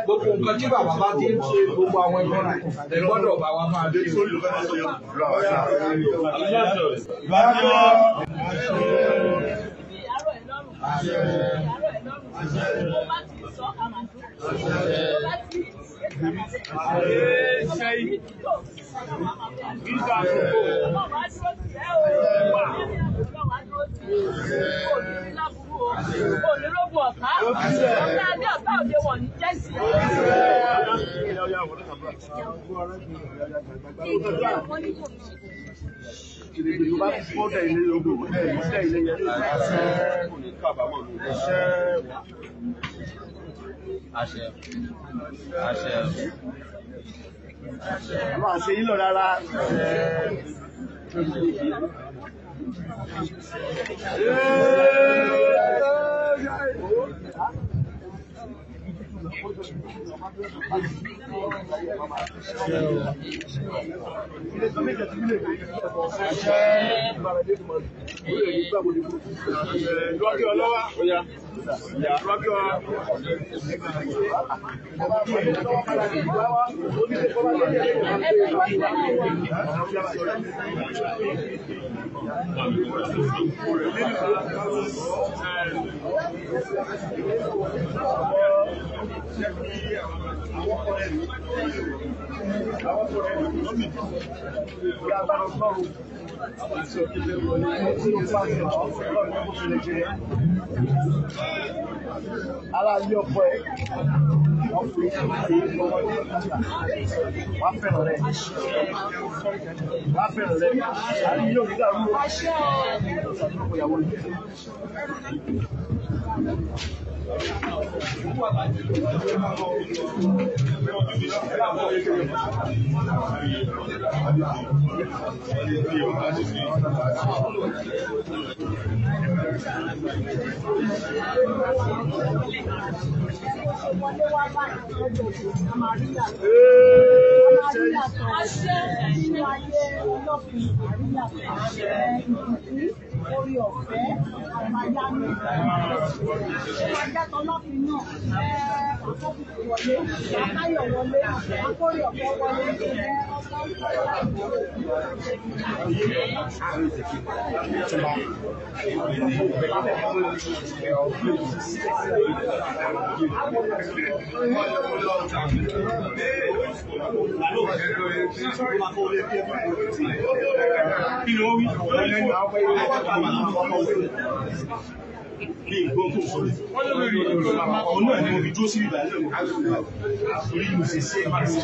Gbogbo nǹkan tí bàbá bá ti ń ṣe gbogbo àwọn ẹgbẹ́ rẹ̀ gbọ́dọ̀ bá wa máa dé. Onírògùn ọ̀tá, ọ̀tá adé ọ̀tá òde wọ̀n ní jẹ́sì. Àṣẹ. Àṣẹ. Àwọn àṣẹ yìí lọ rárá. Ara ilé ọkọ ẹ ọkùnrin wàá fẹ́ràn rẹ̀ àti yóò rí dàrú ìyàwó rẹ̀. Orí ọ̀fẹ́ àmàyánu ìwájàtọ̀ lọ́fìn náà àkókò wọlé àkáyọ̀ wọlé àkórí ọ̀fẹ́ wọlé Ọ̀nà ni mo fi dúró sí ìgbà náà orí mo sì ṣe máa ṣe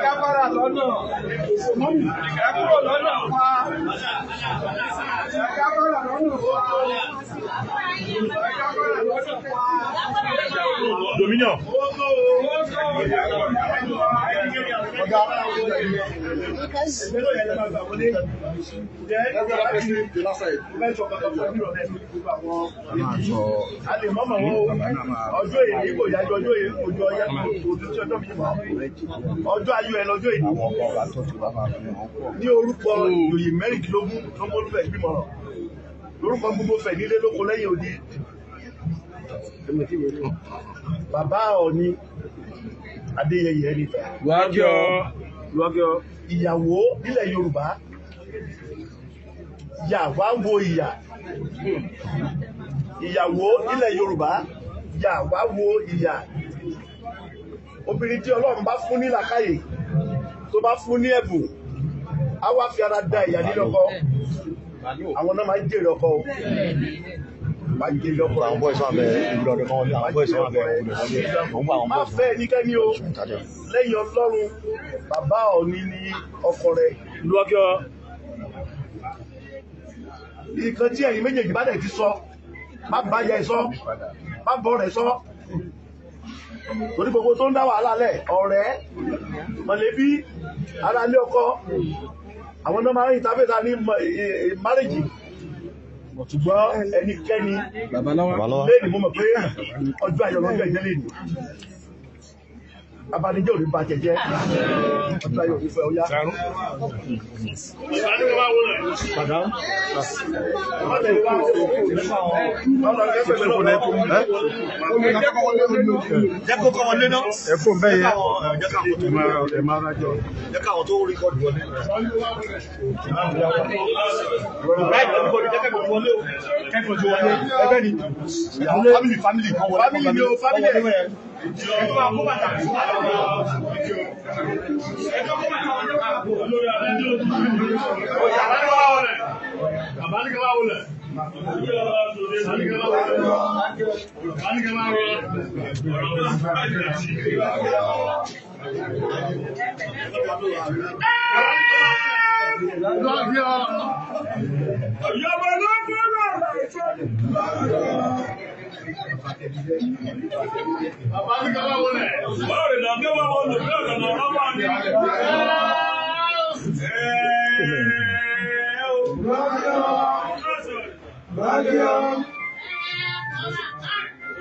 Kámẹ́rà lọ́nà. Ẹ kúrò lọ́nà pa. Kámẹ́rà lọ́nà pa. Kámẹ́rà lọ́nà pa. Dominion. Ọjọ́ ayọ̀ ẹ lọ́jọ́ ìdí ní orúkọ ìròyìn mẹ́rìndínlógún tó mọ́ lúfẹ̀ ìbímọ lórúkọ gbogbo fẹ̀ nílé lóko lẹ́yìn odi bàbá Ọọ̀ni Adéyẹyè Ẹnìtàn lọ́gọ́ ìyàwó nílẹ̀ Yorùbá yà wá wo ìyà ìyàwó nílẹ̀ Yorùbá yà wá wo ìyà obìnrin tí Ọlọ́run bá fún ní làákàyè tó bá fún ní ẹ̀bùn á wá fi ara da ìyà nílé ọkọ àwọn náà máa ń jèrè ọkọ o máa ń jèrè ọkọ àwọn bọ́ọ̀sì wọn bẹ ìwúrọ̀ ọdún kan wọlé àwọn bọ́ọ̀sì wọn bẹ ìwúrọ̀ ọdún kan wọlé. má fẹ́ ẹnikẹ́ni o lẹ́yìn Ọlọ́run bàbá Ọọ̀ni ní ọkọ rẹ̀ lọ́gọ́ nǹkan tí ẹ̀yin méjèèjì bá dẹ̀ ti sọ má bá yẹ sọ má bọ́ rẹ̀ sọ torí gbogbo tó ń dá wàhálà lẹ̀ ọ̀rẹ́ mọ̀lẹ́bí aráalé ọkọ àwọn náà máa ń ìtàbẹ́ta ní márèjì ṣùgbọ́n ẹnikẹ́ni lẹ́yìn mo mọ̀ pé ọjọ́ ayọ̀ lọ́jọ́ ìjẹ́ lẹ́yìn abanijẹ́ òní bá jẹjẹ́ ọjọ́ ayọ̀ òní fẹ́ ọyá. Jẹ́ kó kọ́ wọn lé náà. Ẹ̀fọ́ bẹ́ẹ̀ yẹ. Ẹ máa rájọ. Jẹ́ káwọn tó rí kọ́ọ̀dù wọlé. Ẹgbẹ́ ni family kan wọlé. Family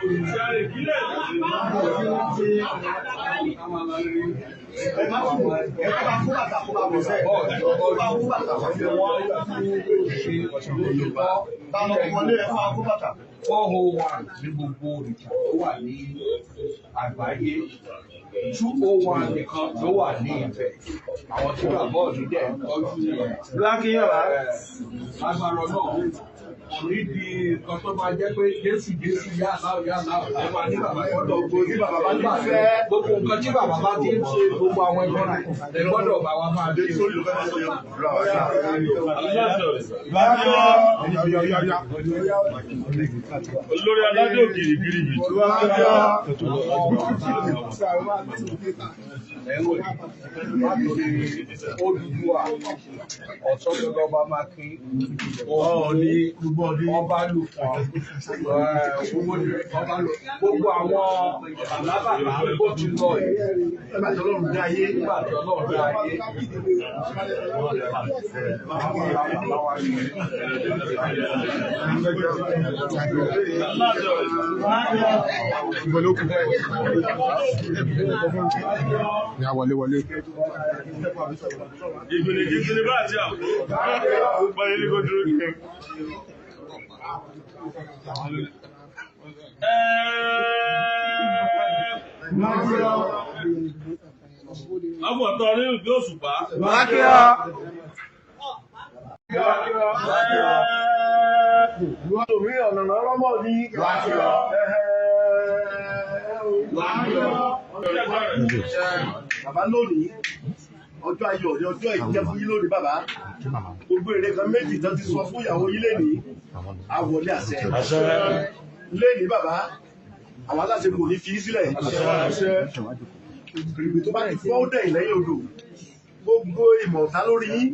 Olùdarí ìbílẹ̀ ní gbogbo òrìṣà tó wà ní àgbáyé 201 nìkan ló wà ní Ifẹ̀ àwọn tí bàbá ọ̀dún dẹ̀ ń tọ́jú agbára náà orí di nǹkan tó máa jẹ́ pé Jésù yá láò ẹ máa ní bàbá gbọ́dọ̀ gbogbo bàbá bá ní fẹ́ gbogbo nǹkan tí bàbá bá ti ń ṣe gbogbo àwọn ẹ̀gbọ́n rẹ̀ gbọ́dọ̀ bá wa máa dé. Olórí adájọ́ gírígírí mi. Odùduwà Ọ̀tọ́dọ́lọ́ba Mákin ọba lù gbogbo àwọn alábàbà tó ti lọ yìí nígbà tí Ọlọ́run dá ayé Ní àwọlé. Ìgbìnlẹ̀ bá àti àwọn ọ̀pọ̀ ilé kò dúró kí Ọgbọ̀tọ̀ ní ìgbé òṣùpá. Ìwọ́n tó rí ọ̀nà lọ́rọ́mọ̀ ní bàbá lónìí ọjọ́ ayọ̀ ní ọjọ́ ìjẹ́ fún yín lónìí bàbá gbogbo èrè kan méjì tán ti sọ fún ìyàwó yín lẹ́nìí àwọlé àṣẹ lẹ́nìí bàbá àwọn aláṣẹ kò ní fi sílẹ̀ ìrìbì tó bá ti fọ́ ó dẹ̀yìn lẹ́yìn odò gbogbo ìmọ̀ta lórí yín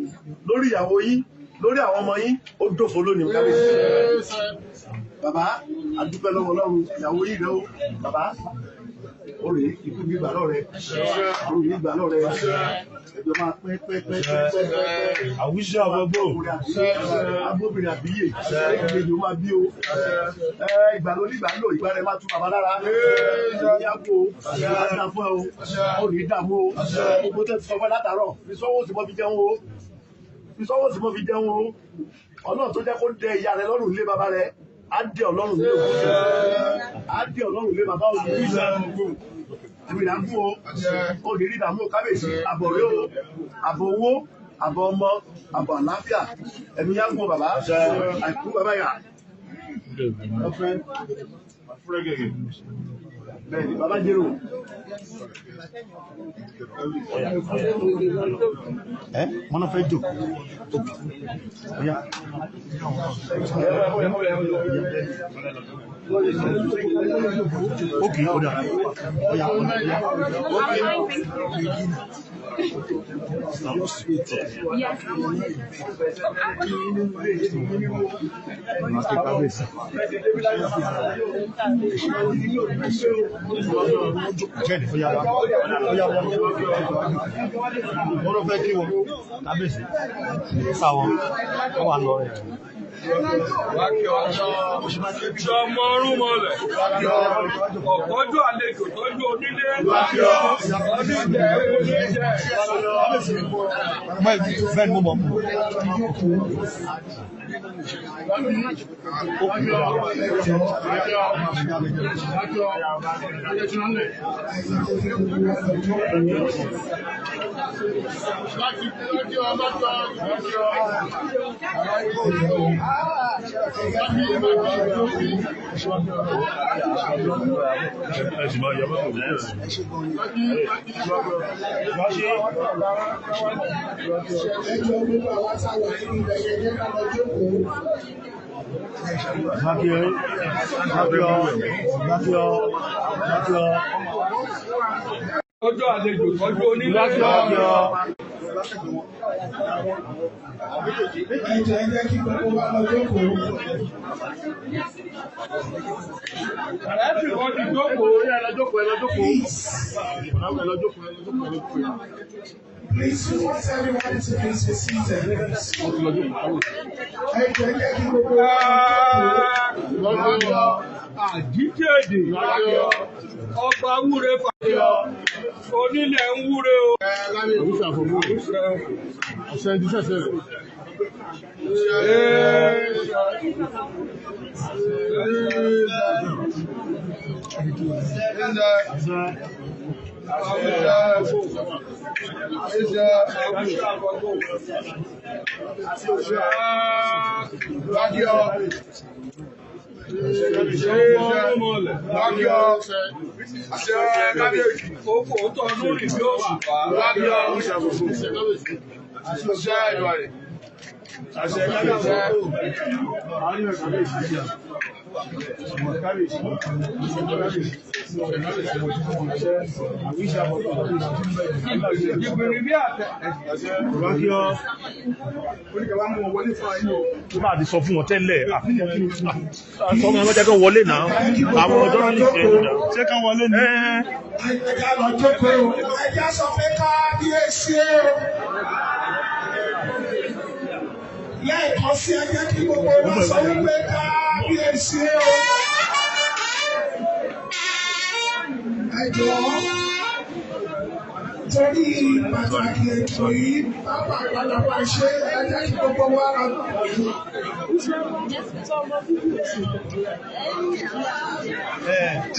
lórí ìyàwó yín lórí àwọn ọmọ yín ó dòfo lónìí kábíyèsí bàbá adúpẹ́ lọ́wọ́ Ọlọ́run ìyàwó yín rẹ ó bàbá ó rèé ikú gbígbà lọ́rẹ̀ àrùn gbígbà lọ́rẹ̀ ẹjọ́ máa pẹ́ àwùjọ àbọ̀bọ̀ agbóbìnrin àbíyè ìgbèjì ó máa bí o ìgbà ló nígbà lò ìgbà rẹ̀ máa tún bàbá lára ìyàgò àdá fún ẹ o ó ní ìdààmú o gbogbo tẹ́ ti sọ fẹ́ látàárọ̀ fi sọ́wọ́ sí mọ́ fi jẹun o Ọlọ́run tó jẹ́ kó dẹ ìyá rẹ̀ lọ́rùn lé bàbá rẹ̀ á dé Ọlọ́run lé òkú á dé Ọlọ́run lé bàbá òkú ìrìnà fún o lè rí ìdààmú kábíyèsí àbọ̀ rẹ̀ o àbọ̀ owó àbọ̀ ọmọ àbọ̀ àlàáfíà ẹ̀mí yá gún bàbá àìkú bàbá yà bẹ́ẹ̀ni bàbá jẹ́rò mọ́nà fẹ́ jò ókè ọ̀dà Wọ́n fẹ́ kí wọn kábíyèsí sáwọn wọ́n wà lọ rẹ̀. Ṣọmọ ọrún mọ́lẹ̀, ọ̀pọ̀jọ́ àlejò tọ́jú onílé, ọdún ìjẹ́ oníjẹ́. Fẹ́ni mo mọ̀ mú. Ọjọ́ àlejò tọ́jú onílé. Ẹ̀jẹ̀ jẹ́ kí gbogbo wa lọ jókòó. Ẹ̀sìn kan ti jókòó. Please, we want everyone to please be seated. Ẹ̀jẹ̀ jẹ́ kí gbogbo wa lọ jókòó. Àjíjèdè ọba wúre fàyọ Onílẹ̀ ń wúre o. Tó bá ti sọ fún wọn tẹ́lẹ̀ sọ wọn jẹ́ kán wọlé náà àwọn ọjọ́ ní ìfẹ́ ìdá ṣé kán wọlé ní. Ẹja lọ jókòó, ẹja sọ pé kábíyèsí o. Lẹ́ẹ̀kan sí ẹjẹ́ kí gbogbo wa sọ wípé kábíyèsí o. Ẹ jọ̀ọ́, torí pàtàkì ètò yìí pápá àgbàlagbà ṣe ẹjẹ́ kí gbogbo wa rà.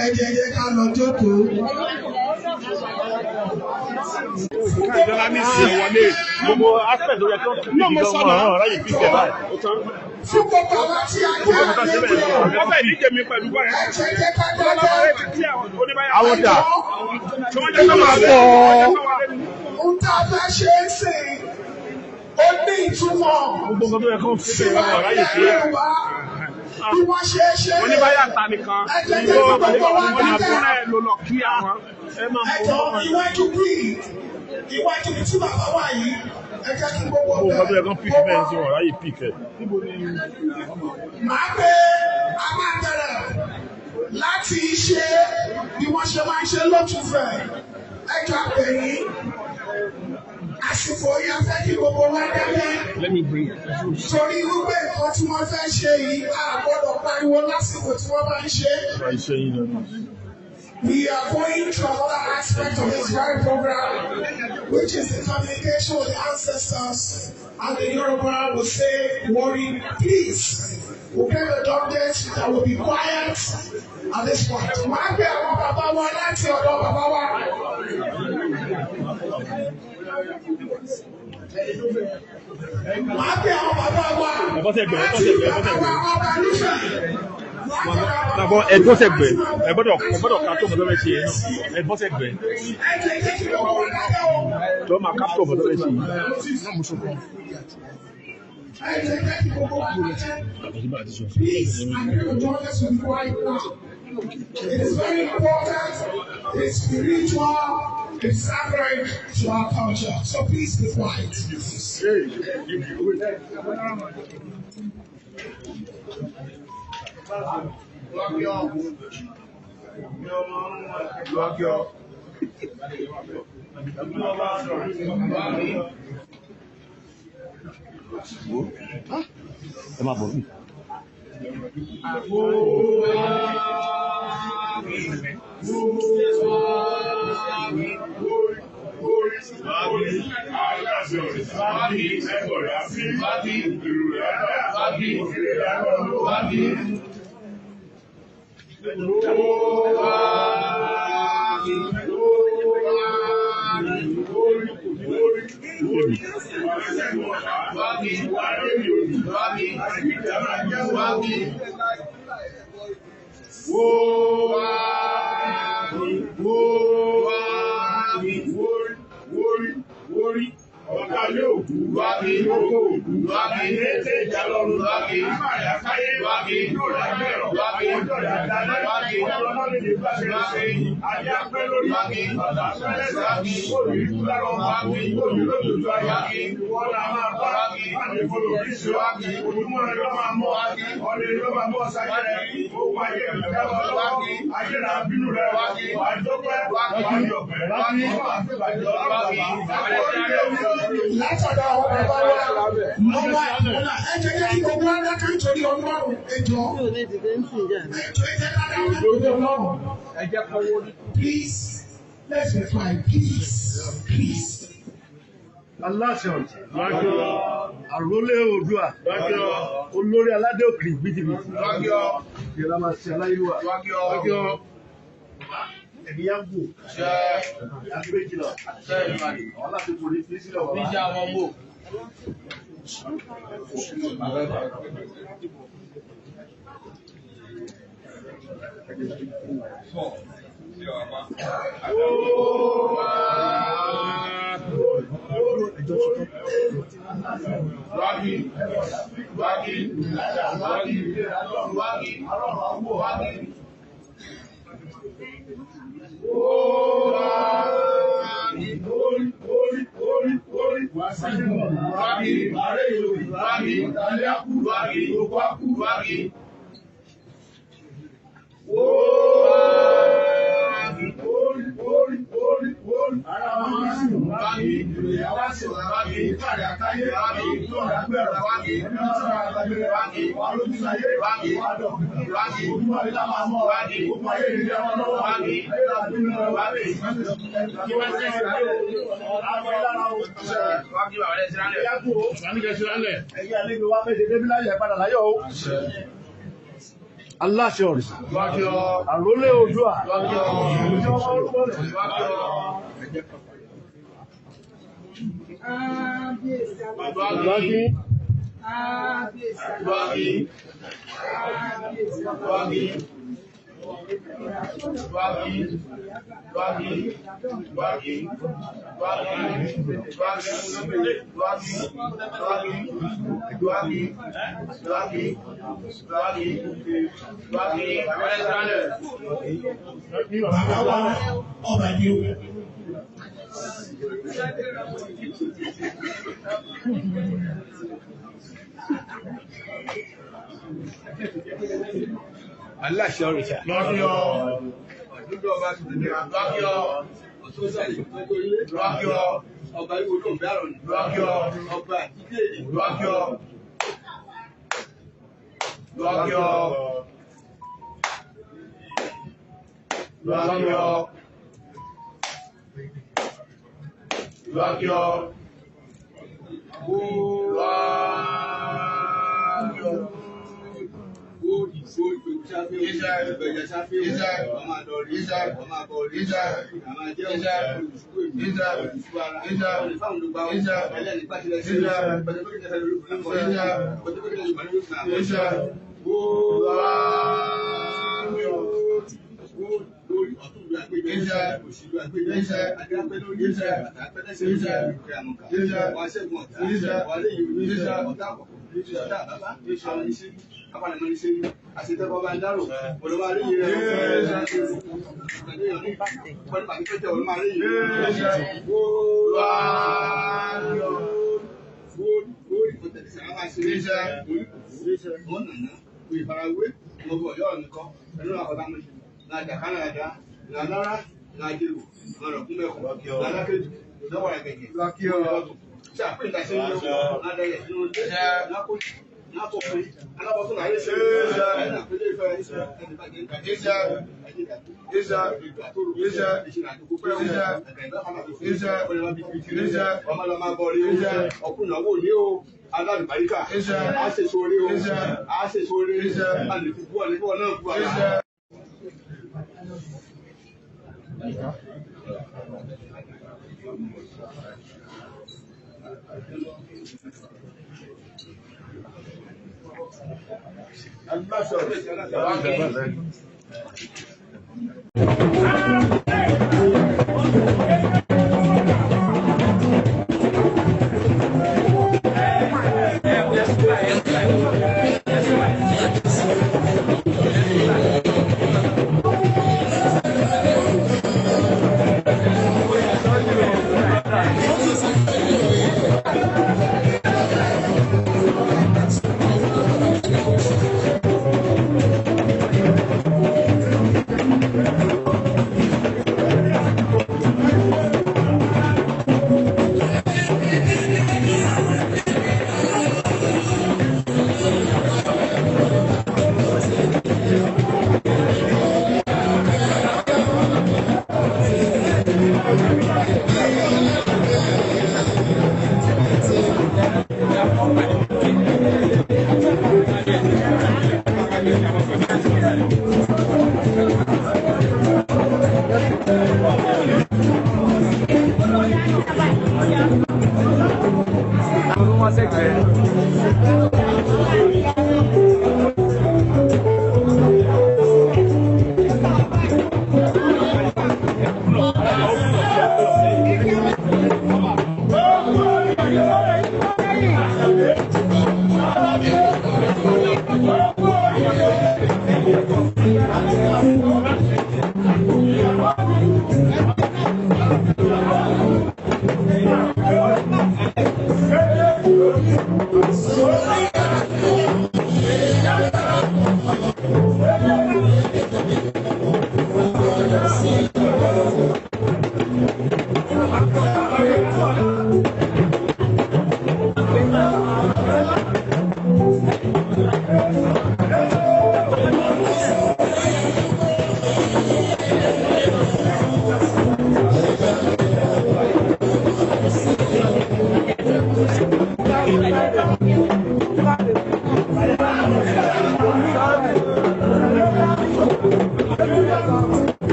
Ẹ jẹ́ ká lọ jókòó. Ìjọba ní ìsìn wọlé gbogbo aspect ló yẹ kí wọ́n kí ní ìjọba ọ̀rọ̀ ráyè fi tẹ̀ báyìí. Fún gbogbo àwọn tí a jẹ́ àlejò. Wọ́n bẹ̀ ní kèmí pẹ̀lú báyìí. Ẹ jẹ́ ká dájọ́. Àwọn dà. Tí wọ́n jẹ́ ká máa bọ̀. Ohun tá a fẹ́ ṣe é sè ó ní ìtumọ̀. Gbogbo tó yẹ kí wọ́n fi tẹ̀ ọ̀rọ̀ ráyè fi. Bí wọ́n ṣe é ṣe é. Wọ́n ní báyà ta nìkan. Ẹ jẹ́ kí gbogbo wa Wọ́n ní dájọ́. àbúrò ẹ̀ ló lọ kí àwọn. Ẹjọ́ iwájú bí iwájú bí tí bàbá wà yìí ẹ jẹ́ kí gbogbo Gbogbo tó yẹ kí wọ́n fi bẹ́ẹ̀ sí ọ̀rọ̀ ráyè fi kẹ̀. máa gbé a máa bẹ̀rẹ̀ láti ṣe bí wọ́n ṣe máa ń ṣe lótùfẹ̀ ẹjọ́ àpẹ̀yìn àsìkò yẹn fẹ́ kí gbogbo wa dẹ́gbẹ́ torí wípé nǹkan tí wọ́n fẹ́ ṣe yìí a gbọ́dọ̀ pariwo lásìkò tí wọ́n bá ń ṣe. We are going to another aspect of this very program, which is the communication with the ancestors. And the Yoruba will say, worry, please. We'll get the doctors that will be quiet at this point. Máa gbé àwọn bàbá wa láti ọ̀dọ̀ bàbá wa. Máa gbé àwọn bàbá wa láti ọ̀dọ̀ ọba nífẹ̀ẹ́. Nàbọ̀ ẹ̀gbọ́sẹ̀gbẹ̀ ẹ̀gbọ́dọ̀ ká tó mọ̀tọ́ bẹ́ẹ̀ ṣe yẹn náà ẹ̀gbọ́sẹ̀gbẹ̀ tó máa ká tó mọ̀tọ́ bẹ́ẹ̀ ṣe yẹn náà mú sọ́kọ́. It is very important, it's spiritual, it's sacred to our culture. So please be quiet. Ẹ máa bọ̀ mí. Látọ̀dọ̀ àwọn bàbá wa, ẹ jẹ́ kí gbogbo wa dákẹ́ nítorí Ọlọ́run ẹjọ́. Ẹjọ́ ẹ jẹ́ ká dákẹ́ nítorí Ọlọ́run. Please, Let's reply, please, please. Aláṣẹ àrólé Oòduà olórí aládé òkè gbìdìgbìdì ìlà máa ṣe aláyélúwà ẹ̀mí yàgò àgbéjìlọ àwọn láti kò ní fi sílẹ̀ wọ́n. Aláṣẹ ọ̀rìṣà àrólé Oòduà Aláṣẹ òrìṣà. Ọba ìwò ló ń bẹ àrùn ọba ìdílé wá sẹ́gbẹ̀ẹ́.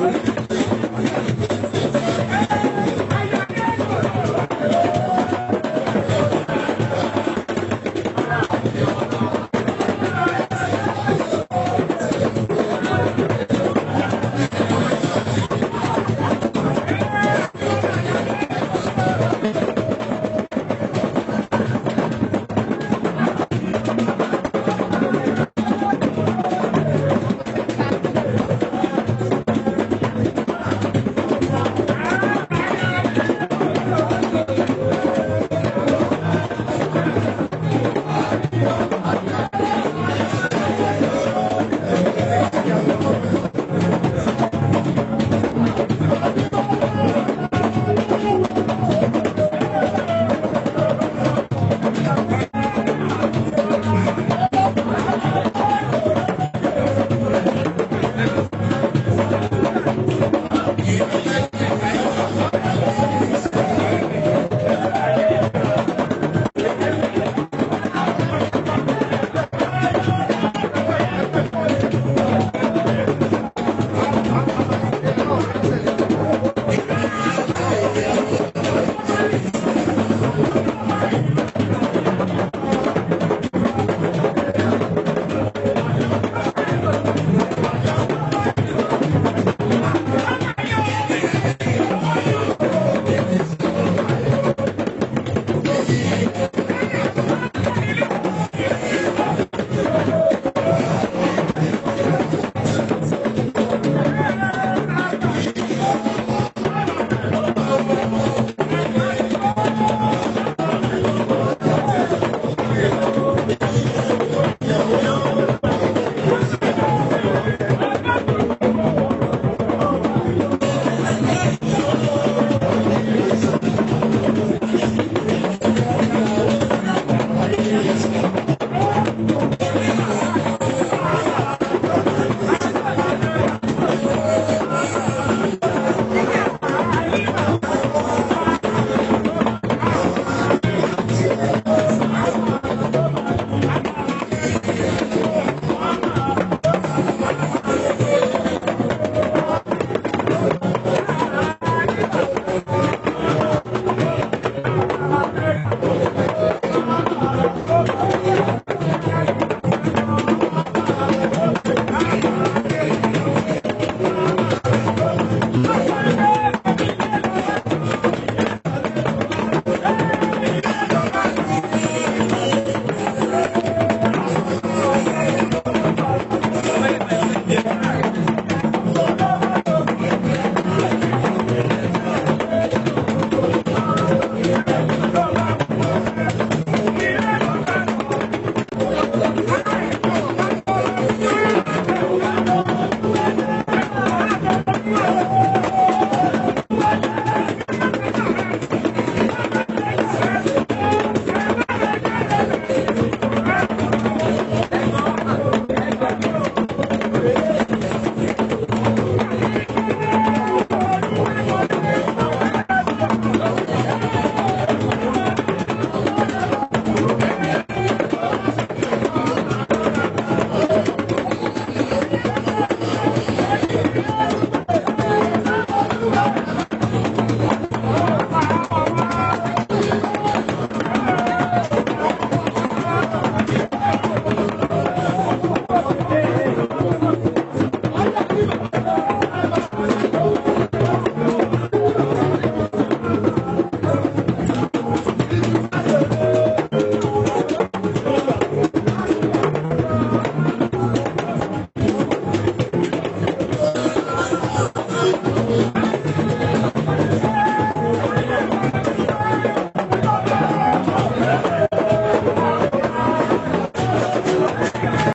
o.